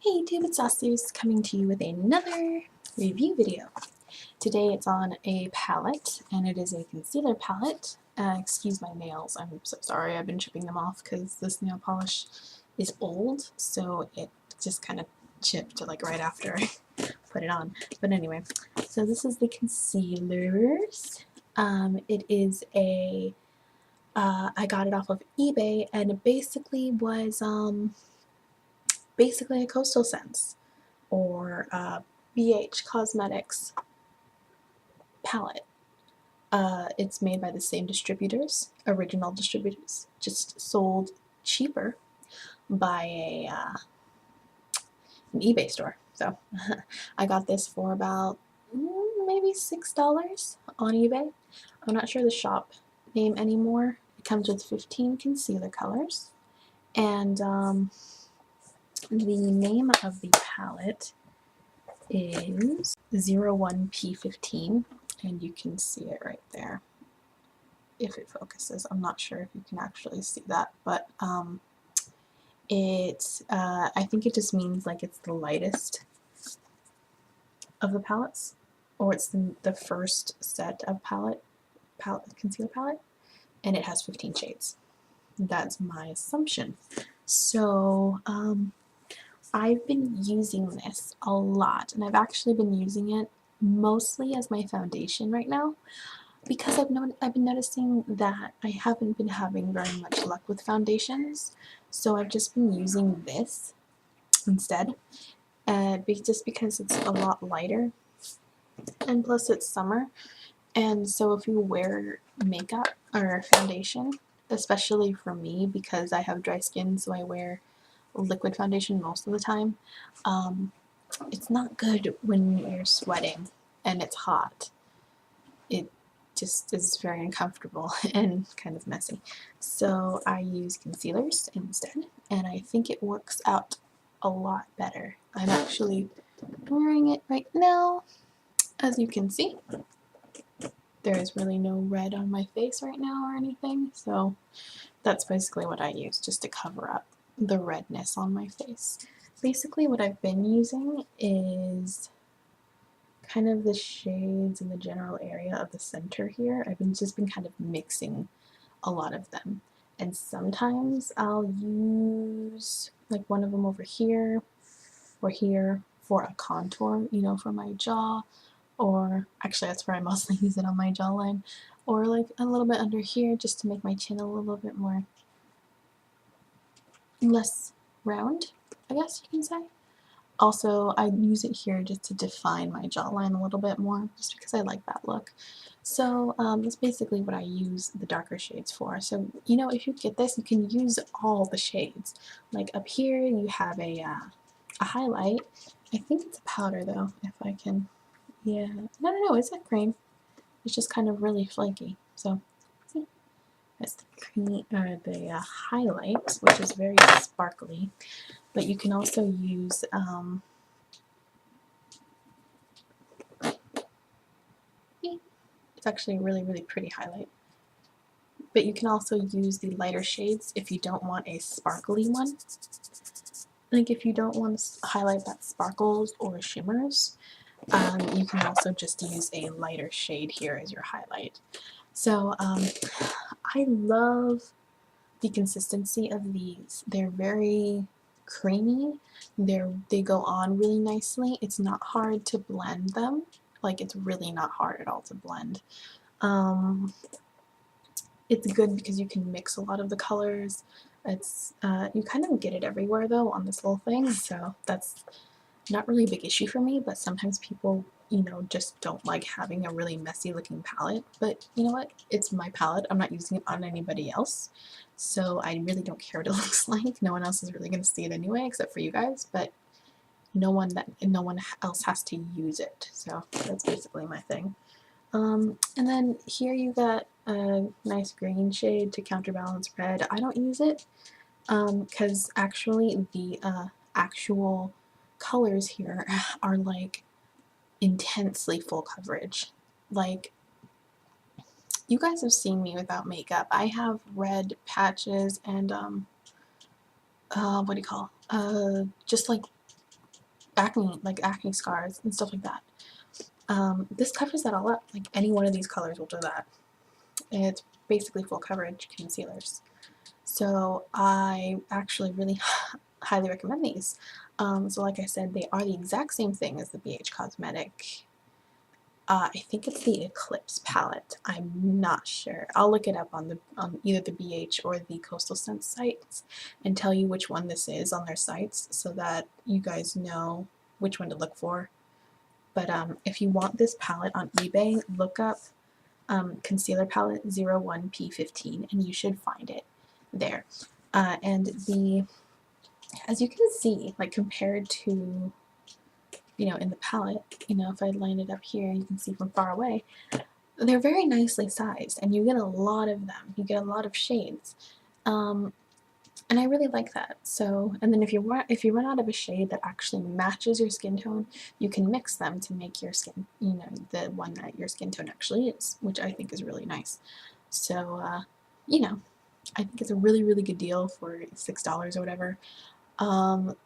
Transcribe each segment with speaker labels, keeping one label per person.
Speaker 1: Hey YouTube, it's Saucers coming to you with another review video. Today it's on a palette, and it is a concealer palette. Excuse my nails, I'm so sorry, I've been chipping them off because this nail polish is old, so it just kind of chipped like right after I put it on. But anyway, so this is the concealers. It is a, I got it off of eBay, and it basically was, basically a Coastal Scents or BH Cosmetics palette. It's made by the same distributors, original distributors, just sold cheaper by an eBay store. So I got this for about maybe $6 on eBay. I'm not sure the shop name anymore. It comes with 15 concealer colors, and the name of the palette is 01P15, and you can see it right there if it focuses. I'm not sure if you can actually see that, but I think it just means like it's the lightest of the palettes, or it's the first set of concealer palette, and it has 15 shades. That's my assumption. So I've been using this a lot, and I've actually been using it mostly as my foundation right now, because I've been noticing that I haven't been having very much luck with foundations, so I've just been using this instead, just because it's a lot lighter, and plus it's summer, and so if you wear makeup or foundation, especially for me because I have dry skin, so I wear liquid foundation most of the time, it's not good when you're sweating and it's hot. It just is very uncomfortable and kind of messy. So I use concealers instead, and I think it works out a lot better. I'm actually wearing it right now, as you can see. There is really no red on my face right now or anything, so that's basically what I use, just to cover up the redness on my face. Basically what I've been using is kind of the shades in the general area of the center here. I've just been kind of mixing a lot of them, and sometimes I'll use like one of them over here or here for a contour, you know, for my jaw, or actually that's where I mostly use it, on my jawline, or like a little bit under here just to make my chin a little bit more less round, I guess you can say. Also, I use it here just to define my jawline a little bit more, just because I like that look. So that's basically what I use the darker shades for. So, you know, if you get this, you can use all the shades. Like up here, you have a highlight. I think it's a powder though, if I can, yeah. No, it's a cream. It's just kind of really flaky. So, see? That's the cream, or the highlight, which is very sparkly. But you can also use it's actually a really pretty highlight. But you can also use the lighter shades if you don't want a sparkly one. Like if you don't want to highlight that sparkles or shimmers, you can also just use a lighter shade here as your highlight. So I love the consistency of these. They're very creamy. They go on really nicely. It's not hard to blend them. Like, it's really not hard at all to blend. It's good because you can mix a lot of the colors. It's you kind of get it everywhere though on this little thing, so that's not really a big issue for me, but sometimes people, you know, just don't like having a really messy looking palette. But you know what? It's my palette. I'm not using it on anybody else, so I really don't care what it looks like. No one else is really going to see it anyway, except for you guys, but no one else has to use it. So that's basically my thing. And then here you got a nice green shade to counterbalance red. I don't use it because actually the actual colors here are like intensely full coverage. Like, you guys have seen me without makeup. I have red patches and what do you call, just like acne, like acne scars and stuff like that. This covers that all up. Like any one of these colors will do that. It's basically full coverage concealers. So I actually really highly recommend these. So like I said, they are the exact same thing as the BH Cosmetic. I think it's the Eclipse palette. I'm not sure. I'll look it up on the either the BH or the Coastal Scents sites and tell you which one this is on their sites so that you guys know which one to look for. But if you want this palette on eBay, look up concealer palette 01P15 and you should find it there. And as you can see, like compared to, in the palette, if I line it up here, you can see from far away, they're very nicely sized and you get a lot of them. You get a lot of shades. And I really like that. So, and then if you run out of a shade that actually matches your skin tone, you can mix them to make your skin, the one that your skin tone actually is, which I think is really nice. So, I think it's a really, really good deal for $6 or whatever.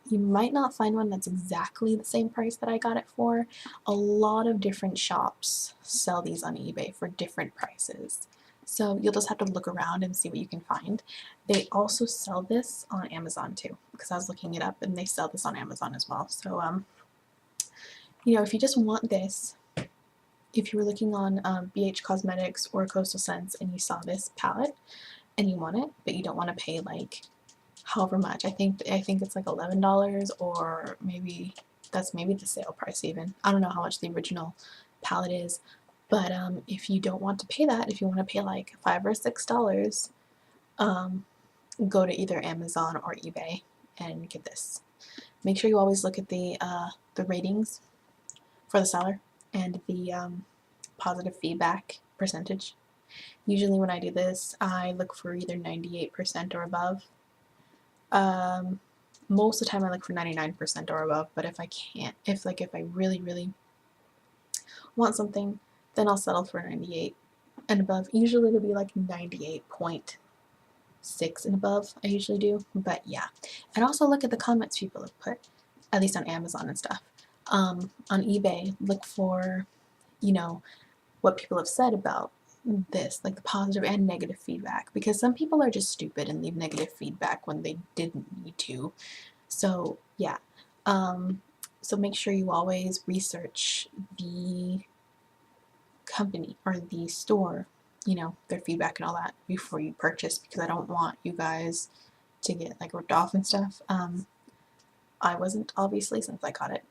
Speaker 1: You might not find one that's exactly the same price that I got it for. A lot of different shops sell these on eBay for different prices. So you'll just have to look around and see what you can find. They also sell this on Amazon too, because I was looking it up and they sell this on Amazon as well. So, if you just want this, if you were looking on BH Cosmetics or Coastal Scents and you saw this palette and you want it, but you don't want to pay like however much, I think it's like $11 or maybe that's maybe the sale price even. I don't know how much the original palette is. But if you don't want to pay that, if you want to pay like $5 or $6, go to either Amazon or eBay and get this. Make sure you always look at the ratings for the seller and the positive feedback percentage. Usually when I do this, I look for either 98% or above. Most of the time I look for 99% or above, but if I can't, if I really, really want something, then I'll settle for 98 and above. Usually it'll be like 98.6 and above, I usually do, but yeah. And also look at the comments people have put, at least on Amazon and stuff. On eBay, look for, what people have said about this, like the positive and negative feedback, because some people are just stupid and leave negative feedback when they didn't need to. So yeah, so make sure you always research the company or the store, their feedback and all that before you purchase, because I don't want you guys to get like ripped off and stuff. I wasn't, obviously, since I got it.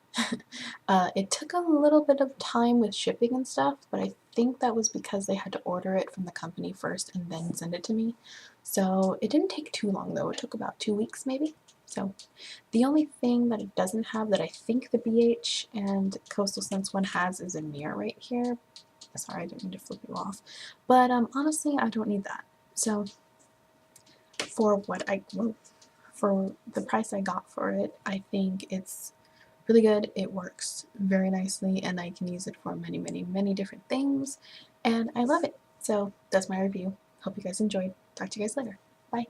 Speaker 1: It took a little bit of time with shipping and stuff, but I think that was because they had to order it from the company first and then send it to me. So it didn't take too long though. It took about 2 weeks maybe. So the only thing that it doesn't have that I think the BH and Coastal Scents one has is a mirror right here. Sorry, I didn't mean to flip you off. But honestly, I don't need that. So for for the price I got for it, I think it's really good. It works very nicely and I can use it for many, many, many different things and I love it. So that's my review. Hope you guys enjoyed. Talk to you guys later. Bye.